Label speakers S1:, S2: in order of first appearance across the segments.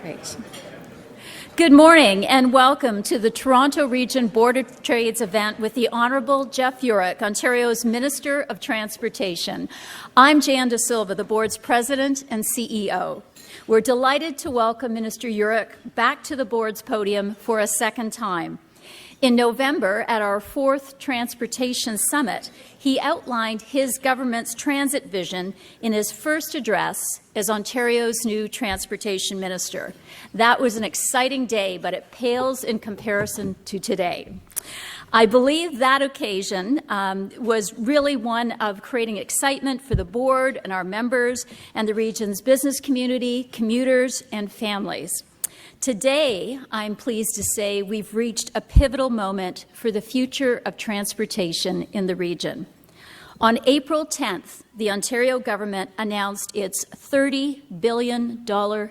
S1: Great. Good morning and welcome to the Toronto Region Board of Trade's event with the Honourable Jeff Yurek, Ontario's Minister of Transportation. I'm Jan De Silva, the Board's President and CEO. We're delighted to welcome Minister Yurek back to the Board's podium for a second time. In November, at our 4th Transportation Summit, he outlined his government's transit vision in his first address as Ontario's new Transportation Minister. That was an exciting day, but it pales in comparison to today. I believe that occasion was really one of creating excitement for the Board and our members and the region's business community, commuters, and families. Today, I'm pleased to say we've reached a pivotal moment for the future of transportation in the region. On April 10th, the Ontario government announced its $30 billion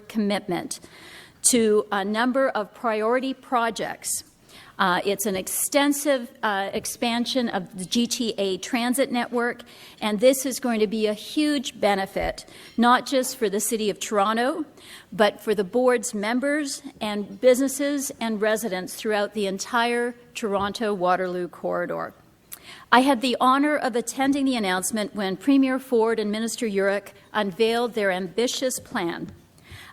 S1: commitment to a number of priority projects. It's an extensive expansion of the GTA transit network, and this is going to be a huge benefit, not just for the City of Toronto, but for the Board's members and businesses and residents throughout the entire Toronto-Waterloo corridor. I had the honour of attending the announcement when Premier Ford and Minister Yurek unveiled their ambitious plan.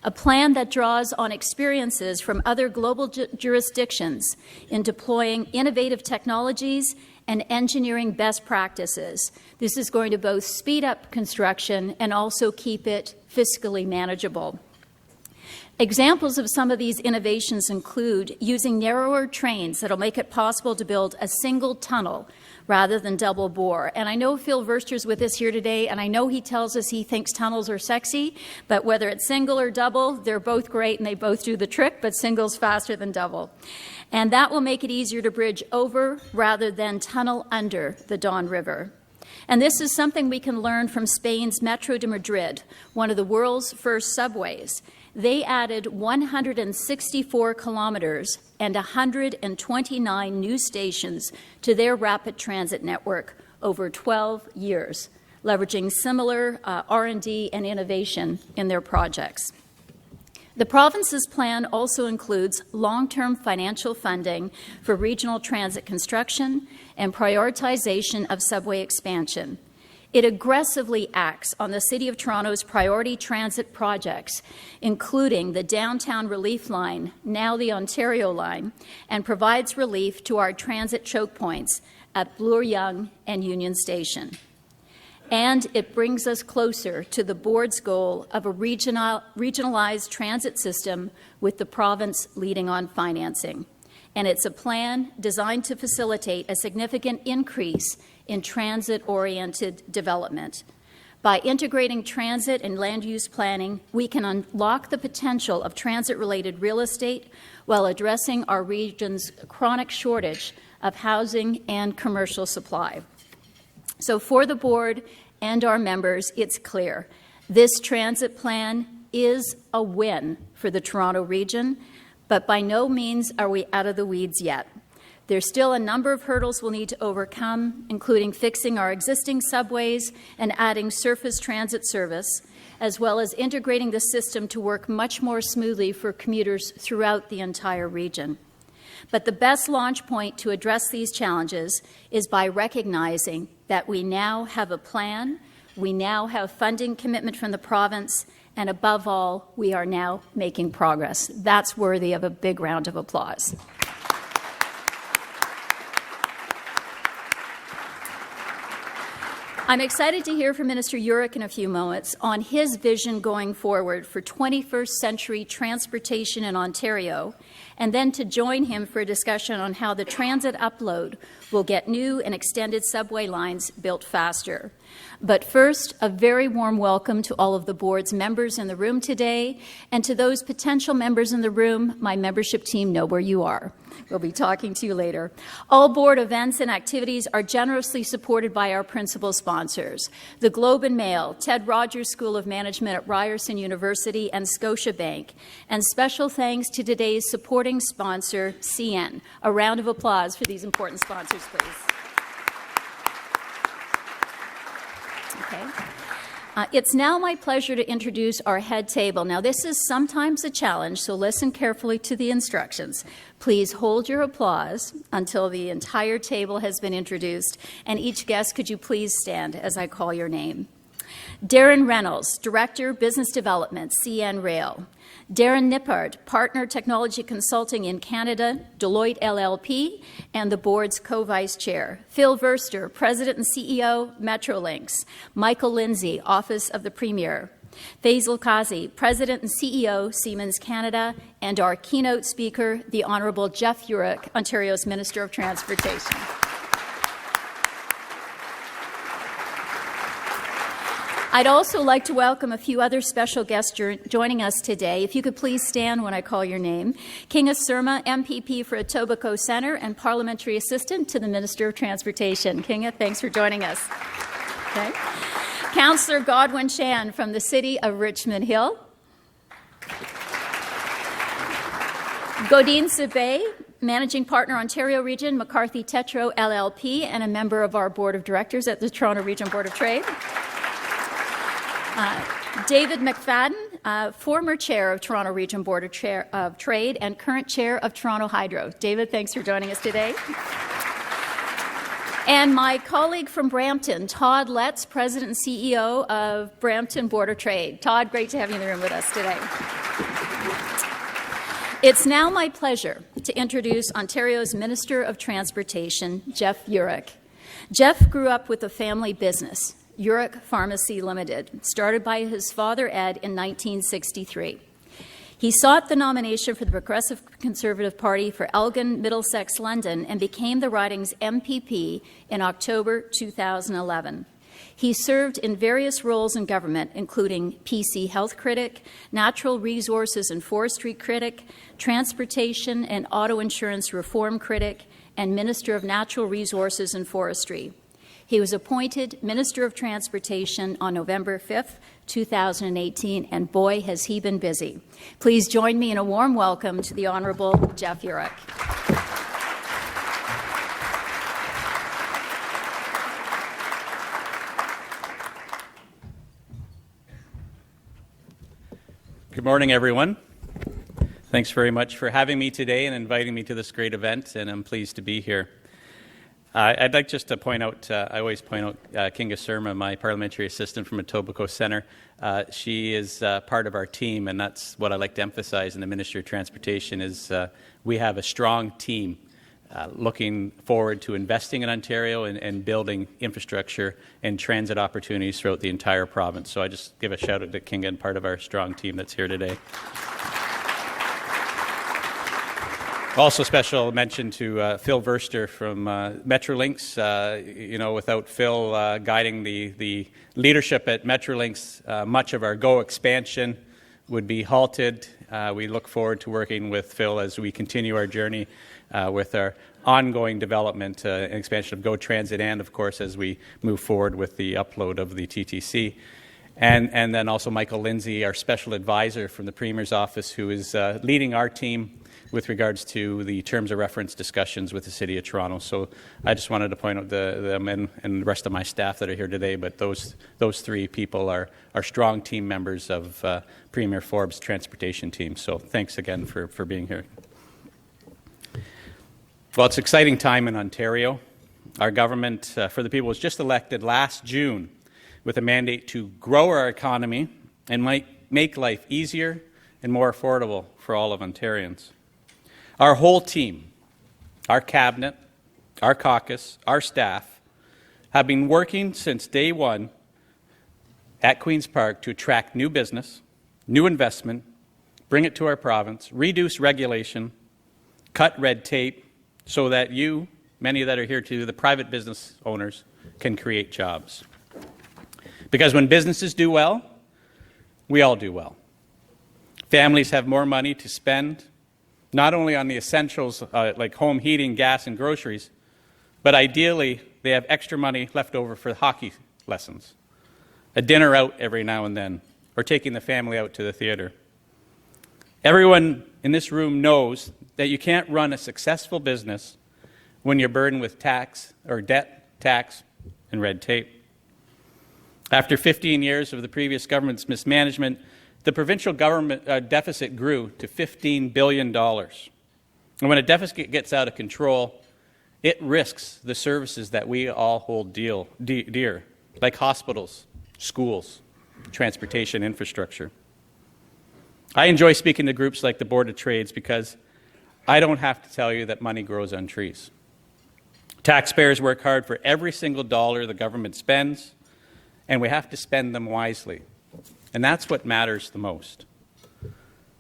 S1: A plan that draws on experiences from other global jurisdictions in deploying innovative technologies and engineering best practices. This is going to both speed up construction and also keep it fiscally manageable. Examples of some of these innovations include using narrower trains that will make it possible to build a single tunnel rather than double bore. And I know Phil Verster's with us here today, and I know he tells us he thinks tunnels are sexy, but whether it's single or double, they're both great and they both do the trick, but single's faster than double. And that will make it easier to bridge over rather than tunnel under the Don River. And this is something we can learn from Spain's Metro de Madrid, one of the world's first subways. They added 164 kilometers and 129 new stations to their rapid transit network over 12 years, leveraging similar R&D and innovation in their projects. The province's plan also includes long-term financial funding for regional transit construction and prioritization of subway expansion. It aggressively acts on the City of Toronto's priority transit projects, including the Downtown Relief Line, now the Ontario Line, and provides relief to our transit choke points at Bloor-Yonge and Union Station. And it brings us closer to the Board's goal of a regionalized transit system with the province leading on financing. And it's a plan designed to facilitate a significant increase in transit-oriented development. By integrating transit and land use planning, we can unlock the potential of transit-related real estate while addressing our region's chronic shortage of housing and commercial supply. So for the Board and our members, it's clear. This transit plan is a win for the Toronto region, but by no means are we out of the weeds yet. There's still a number of hurdles we'll need to overcome, including fixing our existing subways and adding surface transit service, as well as integrating the system to work much more smoothly for commuters throughout the entire region. But the best launch point to address these challenges is by recognizing that we now have a plan, we now have funding commitment from the province, and above all, we are now making progress. That's worthy of a big round of applause. I'm excited to hear from Minister Yurek in a few moments on his vision going forward for 21st century transportation in Ontario, and then to join him for a discussion on how the transit upload will get new and extended subway lines built faster. But first, a very warm welcome to all of the Board's members in the room today, and to those potential members in the room, my membership team know where you are. We'll be talking to you later. All Board events and activities are generously supported by our principal sponsors, the Globe and Mail, Ted Rogers School of Management at Ryerson University, and Scotiabank. And special thanks to today's supporting sponsor, CN. A round of applause for these important sponsors, please. Okay. It's now my pleasure to introduce our head table. Now, this is sometimes a challenge, so listen carefully to the instructions. Please hold your applause until the entire table has been introduced, and each guest, could you please stand as I call your name? Darren Reynolds, Director, Business Development, CN Rail. Darren Nippard, Partner Technology Consulting in Canada, Deloitte LLP, and the board's co-vice chair. Phil Verster, President and CEO, Metrolinx. Michael Lindsay, Office of the Premier. Faisal Kazi, President and CEO, Siemens Canada, and our keynote speaker, the Honourable Jeff Yurek, Ontario's Minister of Transportation. I'd also like to welcome a few other special guests joining us today. If you could please stand when I call your name. Kinga Surma, MPP for Etobicoke Centre and Parliamentary Assistant to the Minister of Transportation. Kinga, thanks for joining us. Okay. Councillor Godwin Chan from the City of Richmond Hill. Godine Sabay, Managing Partner, Ontario Region, McCarthy Tetro LLP, and a member of our Board of Directors at the Toronto Region Board of Trade. David McFadden, former chair of Toronto Region Board of Trade and current chair of Toronto Hydro. David, thanks for joining us today. And my colleague from Brampton, Todd Letts, President and CEO of Brampton Board of Trade. Todd, great to have you in the room with us today. It's now my pleasure to introduce Ontario's Minister of Transportation, Jeff Yurek. Jeff grew up with a family business, Yurek Pharmacy Limited, started by his father Ed in 1963. He sought the nomination for the Progressive Conservative Party for Elgin, Middlesex, London, and became the riding's MPP in October 2011. He served in various roles in government, including PC Health Critic, Natural Resources and Forestry Critic, Transportation and Auto Insurance Reform Critic, and Minister of Natural Resources and Forestry. He was appointed Minister of Transportation on November 5th, 2018, and boy, has he been busy. Please join me in a warm welcome to the Honourable Jeff Yurek.
S2: Good morning, everyone. Thanks very much for having me today and inviting me to this great event, and I'm pleased to be here. I'd like just to point out, I always point out Kinga Surma, my parliamentary assistant from Etobicoke Centre. She is part of our team, and that's what I like to emphasize in the Ministry of Transportation is we have a strong team looking forward to investing in Ontario and building infrastructure and transit opportunities throughout the entire province. So I just give a shout out to Kinga and part of our strong team that's here today. Also, special mention to Phil Verster from Metrolinx. Without Phil guiding the leadership at Metrolinx, much of our GO expansion would be halted. We look forward to working with Phil as we continue our journey with our ongoing development and expansion of GO Transit, and of course as we move forward with the upload of the TTC. And then also Michael Lindsay, our special advisor from the Premier's office, who is leading our team with regards to the terms of reference discussions with the City of Toronto. So I just wanted to point out them and the rest of my staff that are here today, but those three people are strong team members of Premier Forbes' transportation team. So thanks again for being here. Well, it's an exciting time in Ontario. Our government for the people was just elected last June with a mandate to grow our economy and make life easier and more affordable for all of Ontarians. Our whole team, our cabinet, our caucus, our staff, have been working since day one at Queen's Park to attract new business, new investment, bring it to our province, reduce regulation, cut red tape, so that you, many that are here too, the private business owners, can create jobs. Because when businesses do well, we all do well. Families have more money to spend, not only on the essentials like home heating, gas, and groceries, but ideally they have extra money left over for hockey lessons, a dinner out every now and then, or taking the family out to the theater. Everyone in this room knows that you can't run a successful business when you're burdened with tax or debt, tax, and red tape. After 15 years of the previous government's mismanagement, the provincial government deficit grew to $15 billion. And when a deficit gets out of control, it risks the services that we all hold dear, like hospitals, schools, transportation infrastructure. I enjoy speaking to groups like the Board of Trades because I don't have to tell you that money grows on trees. Taxpayers work hard for every single dollar the government spends, and we have to spend them wisely. And that's what matters the most.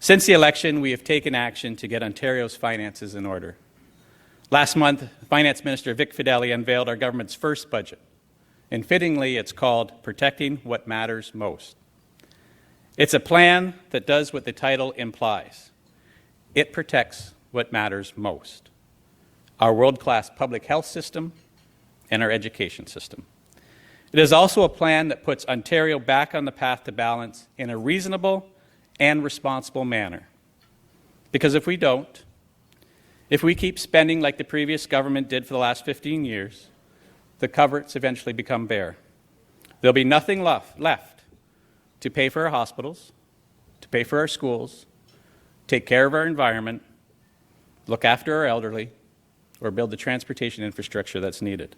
S2: Since the election, we have taken action to get Ontario's finances in order. Last month, Finance Minister Vic Fedeli unveiled our government's first budget. And fittingly, it's called Protecting What Matters Most. It's a plan that does what the title implies. It protects what matters most: our world-class public health system and our education system. It is also a plan that puts Ontario back on the path to balance in a reasonable and responsible manner. Because if we don't, if we keep spending like the previous government did for the last 15 years, the cupboards eventually become bare. There'll be nothing left to pay for our hospitals, to pay for our schools, take care of our environment, look after our elderly, or build the transportation infrastructure that's needed.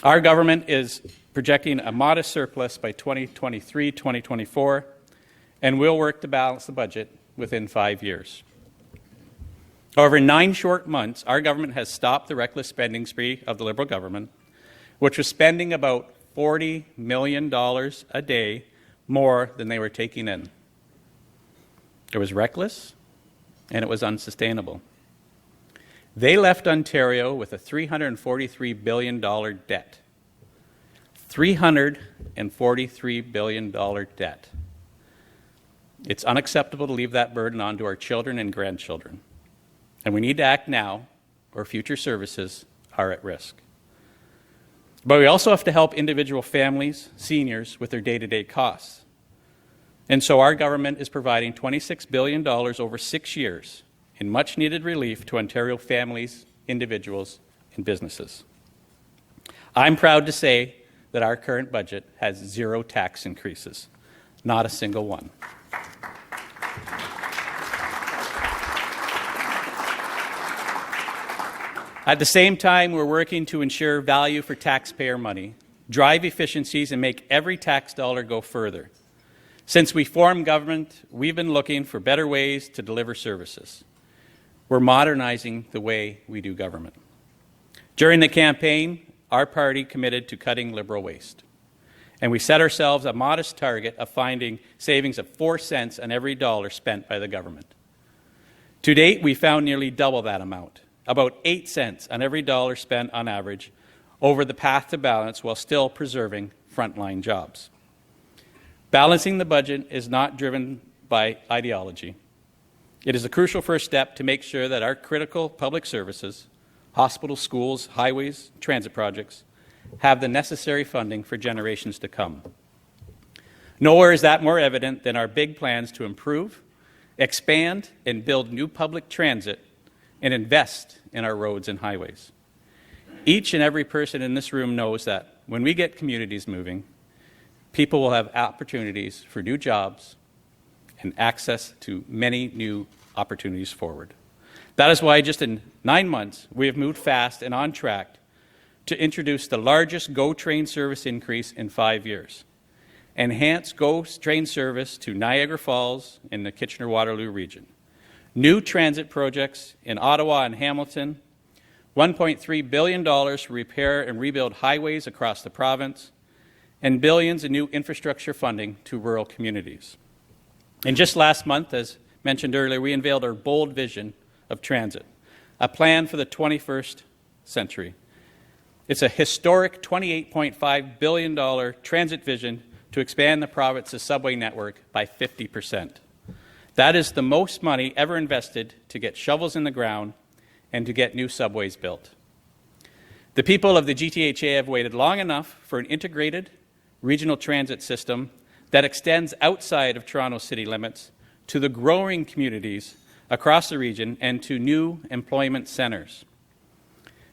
S2: Our government is projecting a modest surplus by 2023-2024, and will work to balance the budget within 5 years. However, in 9 short months, our government has stopped the reckless spending spree of the Liberal government, which was spending about $40 million a day more than they were taking in. It was reckless, and it was unsustainable. They left Ontario with a $343 billion debt. $343 billion debt. It's unacceptable to leave that burden onto our children and grandchildren. And we need to act now, or future services are at risk. But we also have to help individual families, seniors, with their day-to-day costs. And so our government is providing $26 billion over 6 years in much-needed relief to Ontario families, individuals, and businesses. I'm proud to say that our current budget has 0 tax increases, not a single one. At the same time, we're working to ensure value for taxpayer money, drive efficiencies, and make every tax dollar go further. Since we formed government, we've been looking for better ways to deliver services. We're modernizing the way we do government. During the campaign, our party committed to cutting Liberal waste. And we set ourselves a modest target of finding savings of 4 cents on every dollar spent by the government. To date, we found nearly double that amount, about 8 cents on every dollar spent on average over the path to balance while still preserving frontline jobs. Balancing the budget is not driven by ideology. It is a crucial first step to make sure that our critical public services, hospitals, schools, highways, transit projects, have the necessary funding for generations to come. Nowhere is that more evident than our big plans to improve, expand, and build new public transit and invest in our roads and highways. Each and every person in this room knows that when we get communities moving, people will have opportunities for new jobs and access to many new opportunities forward. That is why just in 9 months, we have moved fast and on track to introduce the largest GO train service increase in 5 years. Enhance GO train service to Niagara Falls in the Kitchener-Waterloo region. New transit projects in Ottawa and Hamilton. $1.3 billion to repair and rebuild highways across the province. And billions in new infrastructure funding to rural communities. And just last month, as mentioned earlier, we unveiled our bold vision of transit, a plan for the 21st century. It's a historic $28.5 billion transit vision to expand the province's subway network by 50%. That is the most money ever invested to get shovels in the ground and to get new subways built. The people of the GTHA have waited long enough for an integrated regional transit system that extends outside of Toronto city limits to the growing communities across the region and to new employment centres.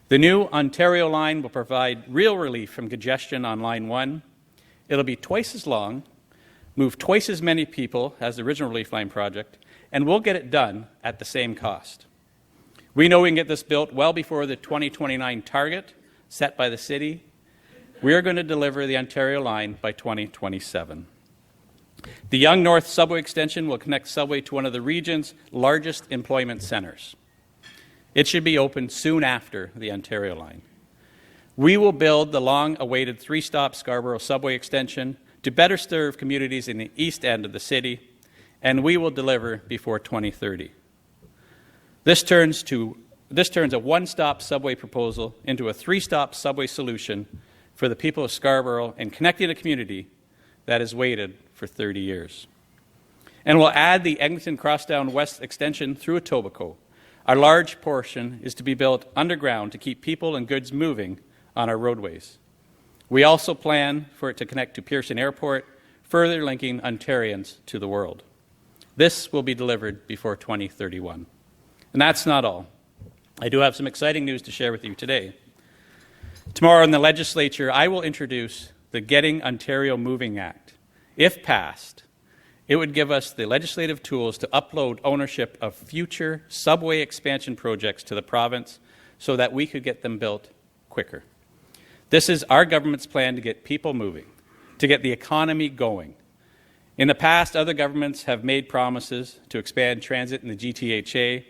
S2: The new Ontario line will provide real relief from congestion on Line 1 It'll be twice as long, move twice as many people as the original Relief Line project, and we'll get it done at the same cost. We know we can get this built well before the 2029 target set by the city. We are going to deliver the Ontario line by 2027. The Yonge North subway extension will connect subway to one of the region's largest employment centres. It should be open soon after the Ontario line. We will build the long-awaited three-stop Scarborough subway extension to better serve communities in the east end of the city, and we will deliver before 2030. This turns a one-stop subway proposal into a three-stop subway solution for the people of Scarborough and connecting a community that has waited for 30 years. And we'll add the Eglinton Crosstown West extension through Etobicoke. A large portion is to be built underground to keep people and goods moving on our roadways. We also plan for it to connect to Pearson Airport, further linking Ontarians to the world. This will be delivered before 2031. And that's not all. I do have some exciting news to share with you today. Tomorrow in the legislature, I will introduce the Getting Ontario Moving Act. If passed, it would give us the legislative tools to upload ownership of future subway expansion projects to the province so that we could get them built quicker. This is our government's plan to get people moving, to get the economy going. In the past, other governments have made promises to expand transit in the GTHA,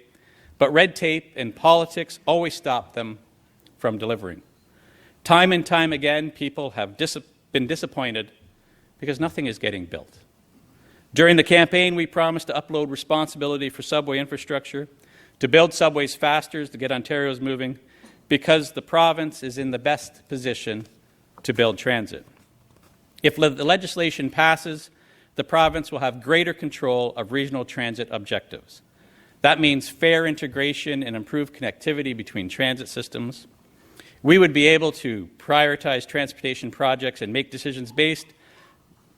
S2: but red tape and politics always stop them from delivering. Time and time again, people have been disappointed because nothing is getting built. During the campaign, we promised to upload responsibility for subway infrastructure, to build subways faster, to get Ontarians moving, because the province is in the best position to build transit. If the legislation passes, the province will have greater control of regional transit objectives. That means fair integration and improved connectivity between transit systems. We would be able to prioritize transportation projects and make decisions based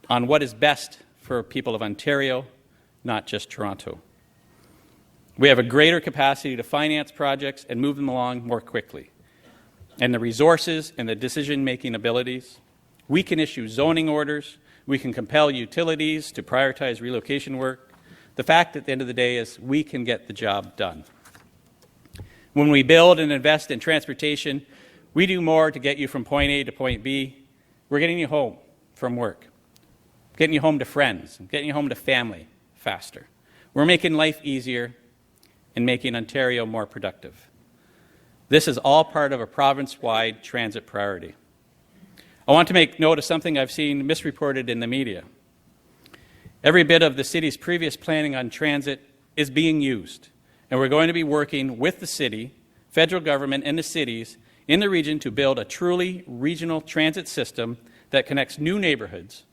S2: on what is best for people of Ontario, not just Toronto. We have a greater capacity to finance projects and move them along more quickly. And the resources and the decision-making abilities. We can issue zoning orders. We can compel utilities to prioritize relocation work. The fact at the end of the day is we can get the job done. When we build and invest in transportation, we do more to get you from point A to point B. We're getting you home from work, getting you home to friends, getting you home to family faster. We're making life easier and making Ontario more productive. This is all part of a province-wide transit priority. I want to make note of something I've seen misreported in the media. Every bit of the city's previous planning on transit is being used, and we're going to be working with the city, federal government, and the cities in the region to build a truly regional transit system that connects new neighborhoods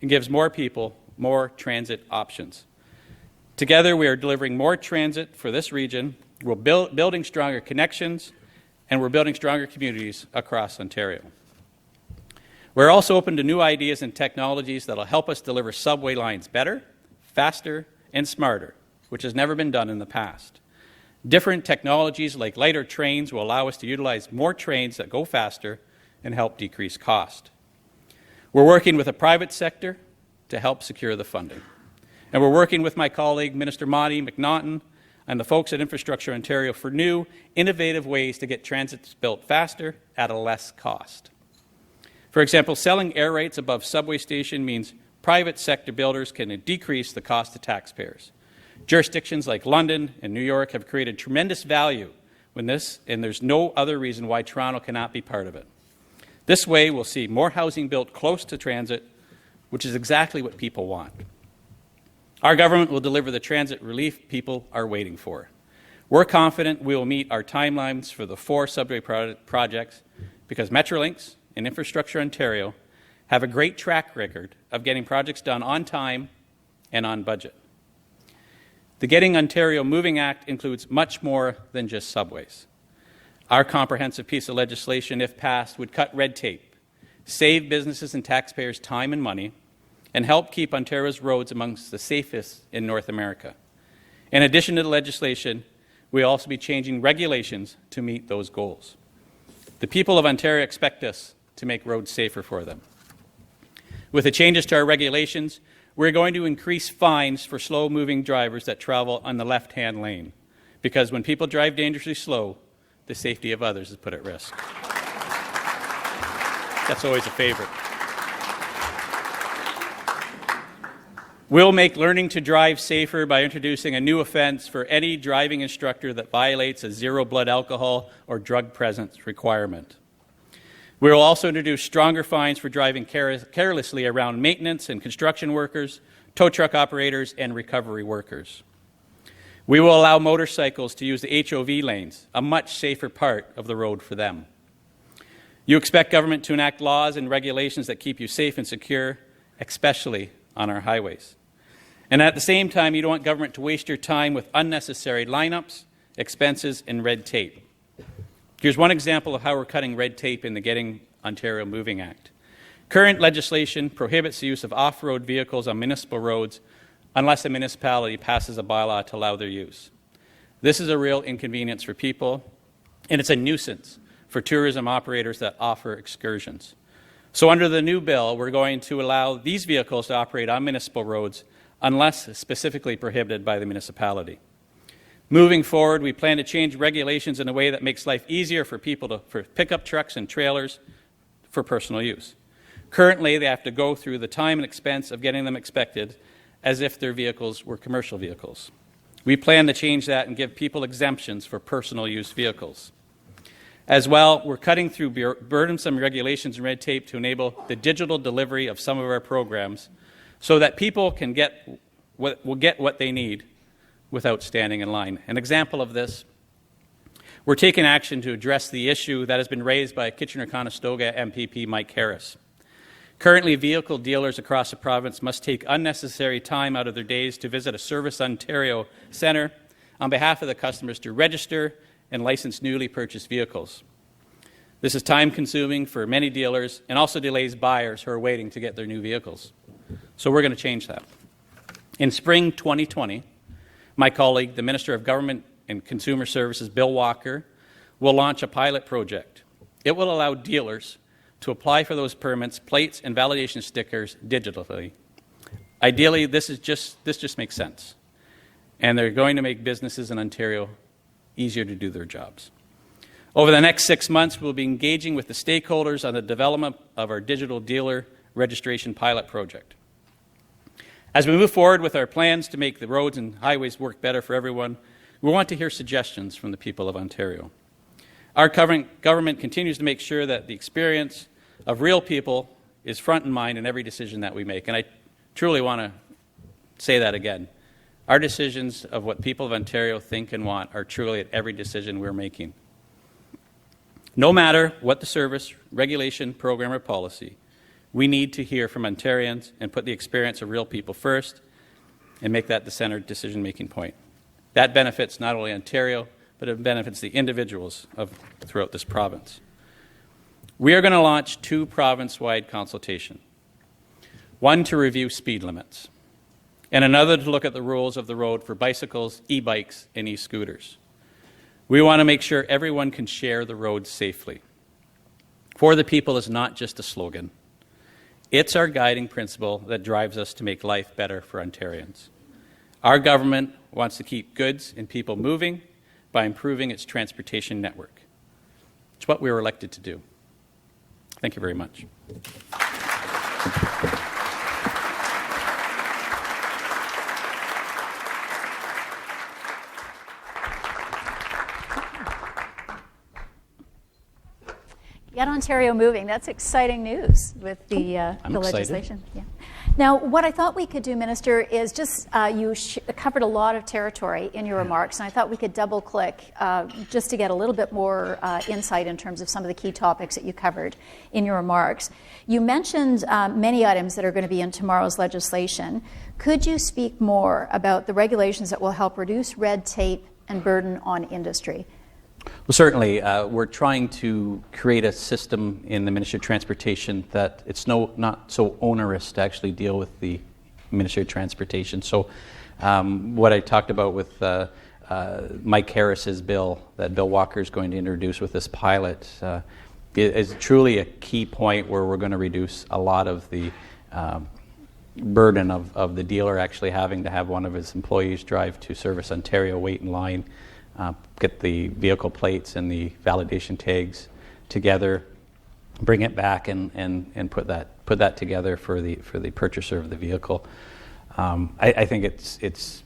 S2: and gives more people more transit options. Together, we are delivering more transit for this region. We're building stronger connections, and we're building stronger communities across Ontario. We're also open to new ideas and technologies that will help us deliver subway lines better, faster, and smarter, which has never been done in the past. Different technologies like lighter trains will allow us to utilize more trains that go faster and help decrease cost. We're working with the private sector to help secure the funding. And we're working with my colleague, Minister Monty McNaughton, and the folks at Infrastructure Ontario for new, innovative ways to get transit built faster at a less cost. For example, selling air rights above subway station means private sector builders can decrease the cost to taxpayers. Jurisdictions like London and New York have created tremendous value when this, and there's no other reason why Toronto cannot be part of it. This way, we'll see more housing built close to transit, which is exactly what people want. Our government will deliver the transit relief people are waiting for. We're confident we will meet our timelines for the 4 subway projects because Metrolinx and Infrastructure Ontario have a great track record of getting projects done on time and on budget. The Getting Ontario Moving Act includes much more than just subways. Our comprehensive piece of legislation, if passed, would cut red tape, save businesses and taxpayers time and money, and help keep Ontario's roads amongst the safest in North America. In addition to the legislation, we'll also be changing regulations to meet those goals. The people of Ontario expect us to make roads safer for them. With the changes to our regulations, we're going to increase fines for slow-moving drivers that travel on the left-hand lane, because when people drive dangerously slow, the safety of others is put at risk. That's always a favorite. We'll make learning to drive safer by introducing a new offense for any driving instructor that violates a zero blood alcohol or drug presence requirement. We will also introduce stronger fines for driving carelessly around maintenance and construction workers, tow truck operators, and recovery workers. We will allow motorcycles to use the HOV lanes, a much safer part of the road for them. You expect government to enact laws and regulations that keep you safe and secure, especially on our highways. And at the same time, you don't want government to waste your time with unnecessary lineups, expenses, and red tape. Here's one example of how we're cutting red tape in the Getting Ontario Moving Act. Current legislation prohibits the use of off-road vehicles on municipal roads unless a municipality passes a bylaw to allow their use. This is a real inconvenience for people, and it's a nuisance for tourism operators that offer excursions. So under the new bill, we're going to allow these vehicles to operate on municipal roads unless specifically prohibited by the municipality. Moving forward, we plan to change regulations in a way that makes life easier for people for pickup trucks and trailers for personal use. Currently, they have to go through the time and expense of getting them inspected as if their vehicles were commercial vehicles. We plan to change that and give people exemptions for personal use vehicles. As well, we're cutting through burdensome regulations and red tape to enable the digital delivery of some of our programs so that people can get what they need without standing in line. An example of this, we're taking action to address the issue that has been raised by Kitchener-Conestoga MPP Mike Harris. Currently, vehicle dealers across the province must take unnecessary time out of their days to visit a Service Ontario centre on behalf of the customers to register and license newly purchased vehicles. This is time-consuming for many dealers and also delays buyers who are waiting to get their new vehicles. So we're going to change that. In spring 2020, my colleague, the Minister of Government and Consumer Services, Bill Walker, will launch a pilot project. It will allow dealers to apply for those permits, plates, and validation stickers digitally. Ideally, this just makes sense. And they're going to make businesses in Ontario easier to do their jobs. Over the next 6 months, we'll be engaging with the stakeholders on the development of our digital dealer registration pilot project. As we move forward with our plans to make the roads and highways work better for everyone, we want to hear suggestions from the people of Ontario. Our government continues to make sure that the experience of real people is front in mind in every decision that we make. And I truly want to say that again. Our decisions of what people of Ontario think and want are truly at every decision we're making. No matter what the service, regulation, program, or policy, we need to hear from Ontarians and put the experience of real people first and make that the center decision-making point. That benefits not only Ontario, but it benefits the individuals throughout this province. We are going to launch 2 province-wide consultations. One to review speed limits, and another to look at the rules of the road for bicycles, e-bikes, and e-scooters. We want to make sure everyone can share the roads safely. For the people is not just a slogan. It's our guiding principle that drives us to make life better for Ontarians. Our government wants to keep goods and people moving by improving its transportation network. It's what we were elected to do. Thank you very much.
S1: Get Ontario moving. That's exciting news with the legislation. Yeah. Now, what I thought we could do, Minister, is just you covered a lot of territory in your remarks, and I thought we could double-click just to get a little bit more insight in terms of some of the key topics that you covered in your remarks. You mentioned many items that are going to be in tomorrow's legislation. Could you speak more about the regulations that will help reduce red tape and burden on industry?
S2: Well, certainly. We're trying to create a system in the Ministry of Transportation that it's not so onerous to actually deal with the Ministry of Transportation. So what I talked about with Mike Harris's bill that Bill Walker is going to introduce with this pilot is truly a key point where we're going to reduce a lot of the burden of the dealer actually having to have one of his employees drive to Service Ontario, wait in line, get the vehicle plates and the validation tags together, bring it back and put that together for the purchaser of the vehicle. I think it's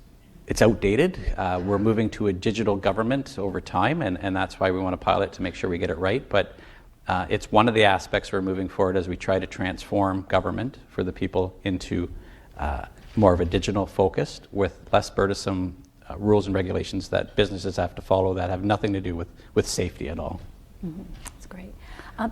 S2: outdated. We're moving to a digital government over time, and that's why we want to pilot to make sure we get it right. But it's one of the aspects we're moving forward as we try to transform government for the people into more of a digital focused with less burdensome rules and regulations that businesses have to follow that have nothing to do with safety at all.
S1: Mm-hmm. That's great.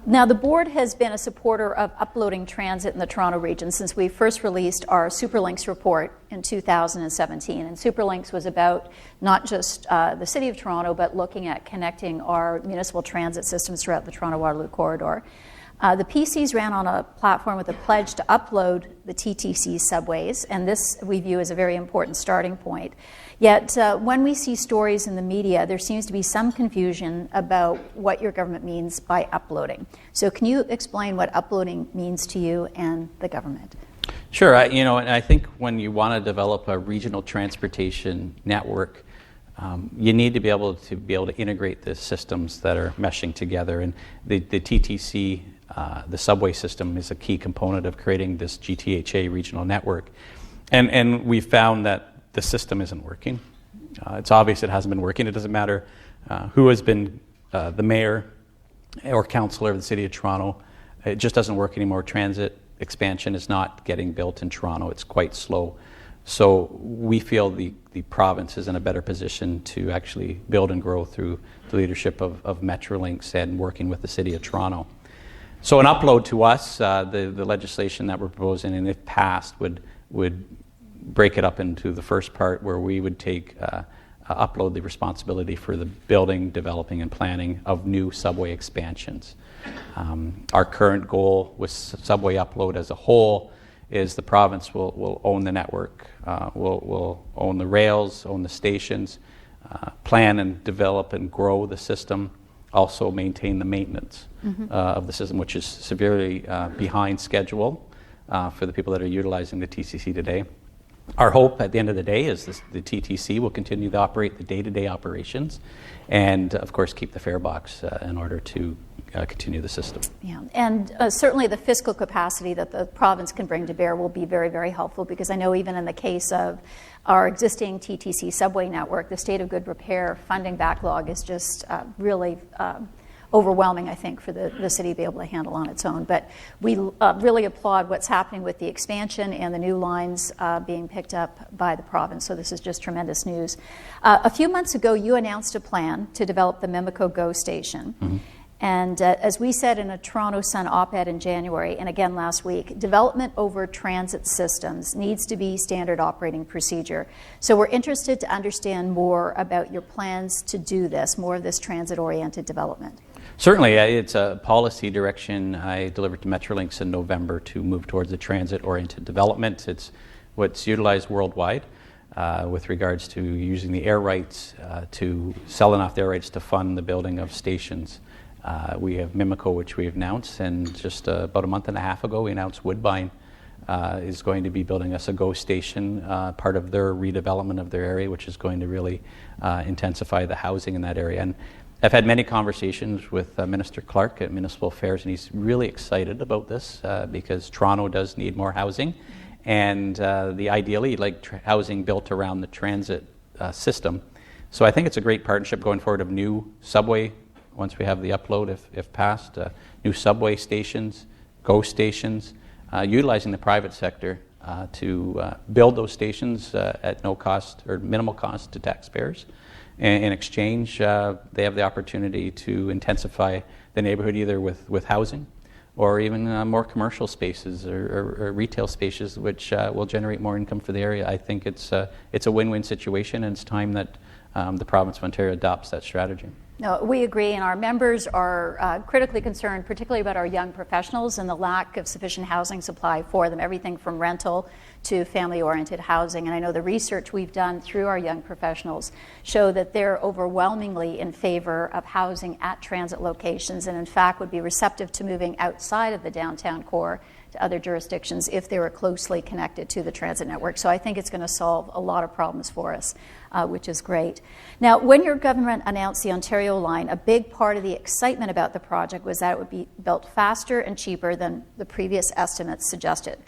S1: Now, the board has been a supporter of uploading transit in the Toronto region since we first released our Superlinks report in 2017. And Superlinks was about not just the City of Toronto, but looking at connecting our municipal transit systems throughout the Toronto-Waterloo corridor. The PCs ran on a platform with a pledge to upload the TTC subways, and this we view as a very important starting point. Yet, when we see stories in the media, there seems to be some confusion about what your government means by uploading. So can you explain what uploading means to you and the government?
S2: Sure. And I think when you want to develop a regional transportation network, you need to be able to integrate the systems that are meshing together. And the TTC, the subway system, is a key component of creating this GTHA regional network. And we found that the system isn't working. It's obvious it hasn't been working. It doesn't matter who has been the mayor or councillor of the City of Toronto. It just doesn't work anymore. Transit expansion is not getting built in Toronto. It's quite slow. So we feel the province is in a better position to actually build and grow through the leadership of Metrolinx and working with the City of Toronto. So an upload to us, the legislation that we're proposing, and if passed, would break it up into the first part where we would upload the responsibility for the building, developing, and planning of new subway expansions. Our current goal with subway upload as a whole is the province will own the network, will own the rails, own the stations, plan and develop and grow the system, also maintain the maintenance of the system, which is severely behind schedule for the people that are utilizing the TCC today. Our hope at the end of the day is the TTC will continue to operate the day-to-day operations and, of course, keep the fare box in order to continue the system.
S1: Yeah, and certainly the fiscal capacity that the province can bring to bear will be very, very helpful, because I know even in the case of our existing TTC subway network, the state of good repair funding backlog is just really overwhelming, I think, for the city to be able to handle on its own. But we really applaud what's happening with the expansion and the new lines being picked up by the province. So this is just tremendous news. A few months ago, you announced a plan to develop the Mimico GO station. Mm-hmm. And as we said in a Toronto Sun op-ed in January, and again last week, development over transit systems needs to be standard operating procedure. So we're interested to understand more about your plans to do this, more of this transit-oriented development.
S2: Certainly, it's a policy direction I delivered to Metrolinx in November to move towards a transit-oriented development. It's what's utilized worldwide with regards to using the air rights, to selling off the air rights to fund the building of stations. We have Mimico, which we have announced, and just about a month and a half ago, we announced Woodbine is going to be building us a GO station, part of their redevelopment of their area, which is going to really intensify the housing in that area. And I've had many conversations with Minister Clark at Municipal Affairs, and he's really excited about this because Toronto does need more housing, and ideally, you'd like housing built around the transit system. So I think it's a great partnership going forward of new subway, once we have the upload, if passed, new subway stations, GO stations, utilizing the private sector to build those stations at no cost or minimal cost to taxpayers. In exchange, they have the opportunity to intensify the neighborhood either with housing or even more commercial spaces or retail spaces, which will generate more income for the area. I think it's a win-win situation, and it's time that the province of Ontario adopts that strategy.
S1: No, we agree, and our members are critically concerned, particularly about our young professionals and the lack of sufficient housing supply for them, everything from rental to family-oriented housing. And I know the research we've done through our young professionals show that they're overwhelmingly in favor of housing at transit locations, and in fact would be receptive to moving outside of the downtown core to to other jurisdictions if they were closely connected to the transit network. So I think it's going to solve a lot of problems for us, which is great. Now, when your government announced the Ontario line, a big part of the excitement about the project was that it would be built faster and cheaper than the previous estimates suggested.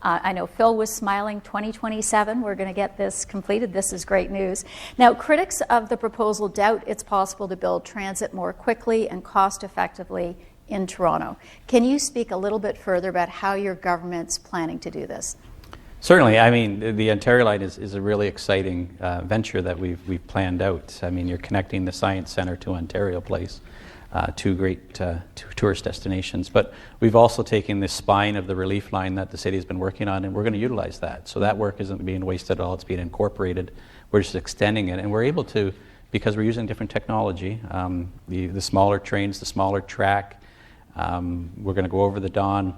S1: I know Phil was smiling, 2027, we're going to get this completed. This is great news. Now, critics of the proposal doubt it's possible to build transit more quickly and cost effectively in Toronto. Can you speak a little bit further about how your government's planning to do this?
S2: Certainly. I mean, the Ontario Line is a really exciting venture that we've planned out. I mean, you're connecting the Science Centre to Ontario Place, two great tourist destinations. But we've also taken the spine of the relief line that the city has been working on, and we're going to utilize that. So that work isn't being wasted at all. It's being incorporated. We're just extending it, and we're able to, because we're using different technology, the smaller trains, the smaller track. We're going to go over the Don.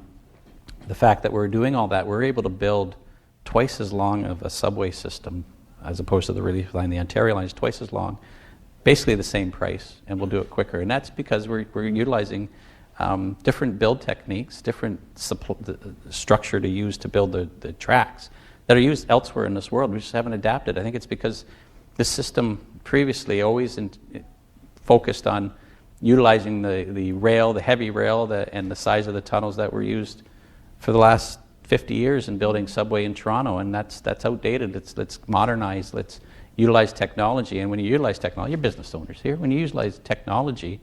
S2: The fact that we're doing all that, we're able to build twice as long of a subway system as opposed to the relief line. The Ontario Line is twice as long, basically the same price, and we'll do it quicker. And that's because we're utilizing different build techniques, different structure to use to build the tracks that are used elsewhere in this world. We just haven't adapted. I think it's because this system previously always focused on utilizing the rail, the heavy rail, and the size of the tunnels that were used for the last 50 years in building subway in Toronto, and that's outdated. Let's modernize. Let's utilize technology. And when you utilize technology, you're business owners here. When you utilize technology,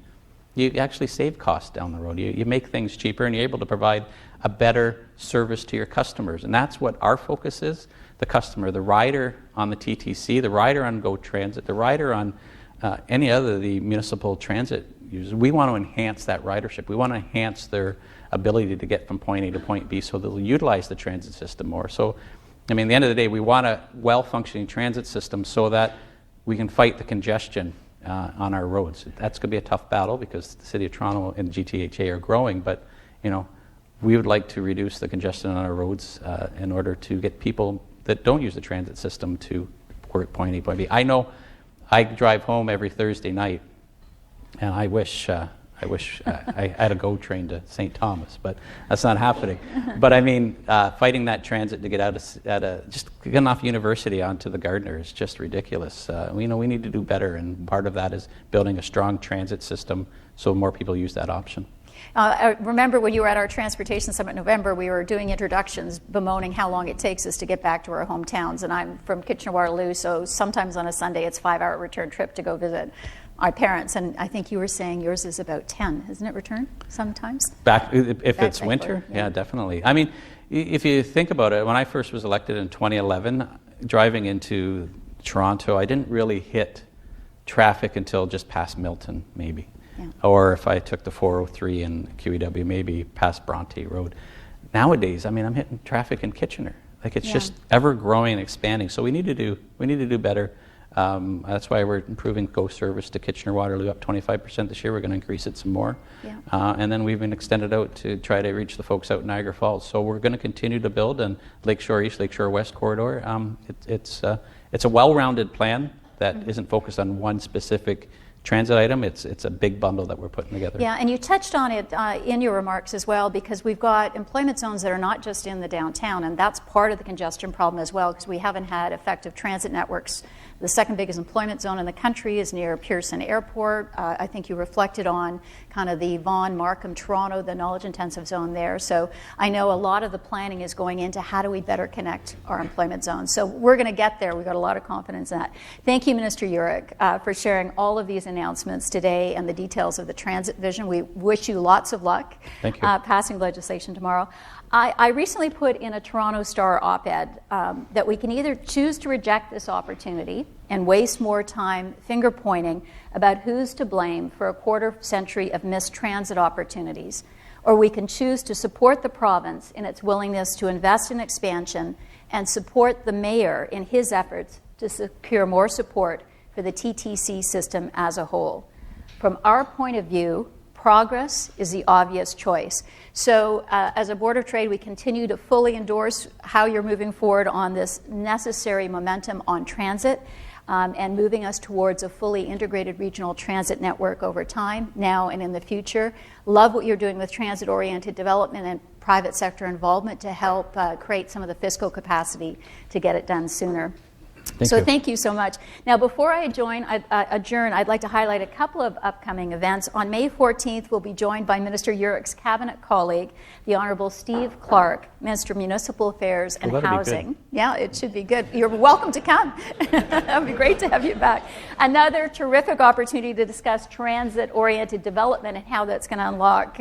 S2: you actually save costs down the road. You make things cheaper, and you're able to provide a better service to your customers. And that's what our focus is: the customer, the rider on the TTC, the rider on GO Transit, the rider on any other the municipal transit users. We want to enhance that ridership. We want to enhance their ability to get from point A to point B, so they'll utilize the transit system more. So, I mean, at the end of the day, we want a well-functioning transit system so that we can fight the congestion on our roads. That's going to be a tough battle because the City of Toronto and GTHA are growing, but, you know, we would like to reduce the congestion on our roads in order to get people that don't use the transit system to point A, point B. I know I drive home every Thursday night, and I wish I had a GO train to St. Thomas, but that's not happening. But I mean, fighting that transit to get just getting off university onto the Gardiner is just ridiculous. We need to do better, and part of that is building a strong transit system so more people use that option.
S1: I remember when you were at our Transportation Summit in November, we were doing introductions, bemoaning how long it takes us to get back to our hometowns. And I'm from Kitchener-Waterloo, so sometimes on a Sunday it's a 5-hour return trip to go visit my parents. And I think you were saying yours is about 10, isn't it, return sometimes?
S2: If it's winter? Yeah, definitely. I mean, if you think about it, when I first was elected in 2011, driving into Toronto, I didn't really hit traffic until just past Milton, maybe. Yeah. Or if I took the 403 in QEW, maybe past Bronte Road. Nowadays, I mean, I'm hitting traffic in Kitchener. Like, it's just ever growing and expanding. So we need to do better. That's why we're improving GO service to Kitchener-Waterloo up 25% this year. We're going to increase it some more. Yeah. And then we've been extended out to try to reach the folks out in Niagara Falls. So we're going to continue to build on Lakeshore East, Lakeshore West corridor. It's a well-rounded plan that isn't focused on one specific transit item. It's a big bundle that we're putting together.
S1: Yeah, and you touched on it in your remarks as well, because we've got employment zones that are not just in the downtown, and that's part of the congestion problem as well, because we haven't had effective transit networks. The second biggest employment zone in the country is near Pearson Airport. I think you reflected on kind of the Vaughan, Markham, Toronto, the knowledge-intensive zone there. So I know a lot of the planning is going into how do we better connect our employment zones. So we're going to get there. We've got a lot of confidence in that. Thank you, Minister Yurek, for sharing all of these announcements today and the details of the transit vision. We wish you lots of luck.
S2: Thank you.
S1: Passing legislation tomorrow. I recently put in a Toronto Star op-ed that we can either choose to reject this opportunity and waste more time finger-pointing about who's to blame for a quarter century of missed transit opportunities, or we can choose to support the province in its willingness to invest in expansion and support the mayor in his efforts to secure more support for the TTC system as a whole. From our point of view, progress is the obvious choice. So as a Board of Trade, we continue to fully endorse how you're moving forward on this necessary momentum on transit and moving us towards a fully integrated regional transit network over time, now and in the future. Love what you're doing with transit-oriented development and private sector involvement to help create some of the fiscal capacity to get it done sooner. Thank you so much. Now, before I adjourn, I'd like to highlight a couple of upcoming events. On May 14th, we'll be joined by Minister Yurek's cabinet colleague, the Honourable Steve Clark, Minister of Municipal Affairs and Housing. Yeah, it should be good. You're welcome to come. That would be great to have you back. Another terrific opportunity to discuss transit-oriented development and how that's going to unlock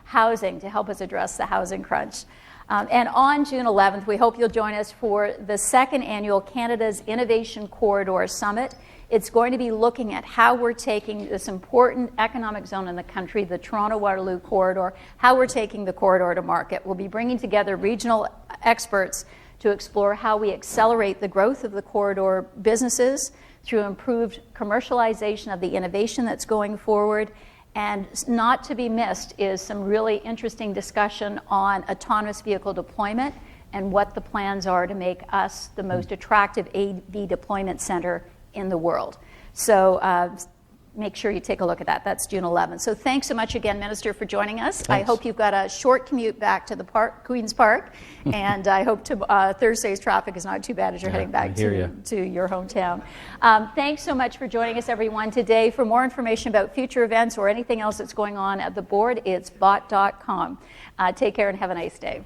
S1: housing to help us address the housing crunch. And on June 11th, we hope you'll join us for the second annual Canada's Innovation Corridor Summit. It's going to be looking at how we're taking this important economic zone in the country, the Toronto-Waterloo Corridor, how we're taking the corridor to market. We'll be bringing together regional experts to explore how we accelerate the growth of the corridor businesses through improved commercialization of the innovation that's going forward. And not to be missed is some really interesting discussion on autonomous vehicle deployment and what the plans are to make us the most attractive AV deployment center in the world. So make sure you take a look at that. That's June 11th. So thanks so much again, Minister, for joining us. Thanks. I hope you've got a short commute back to the Queen's Park, and I hope Thursday's traffic is not too bad as you're heading back to your hometown. Thanks so much for joining us, everyone, today. For more information about future events or anything else that's going on at the board, it's bot.com. Take care and have a nice day.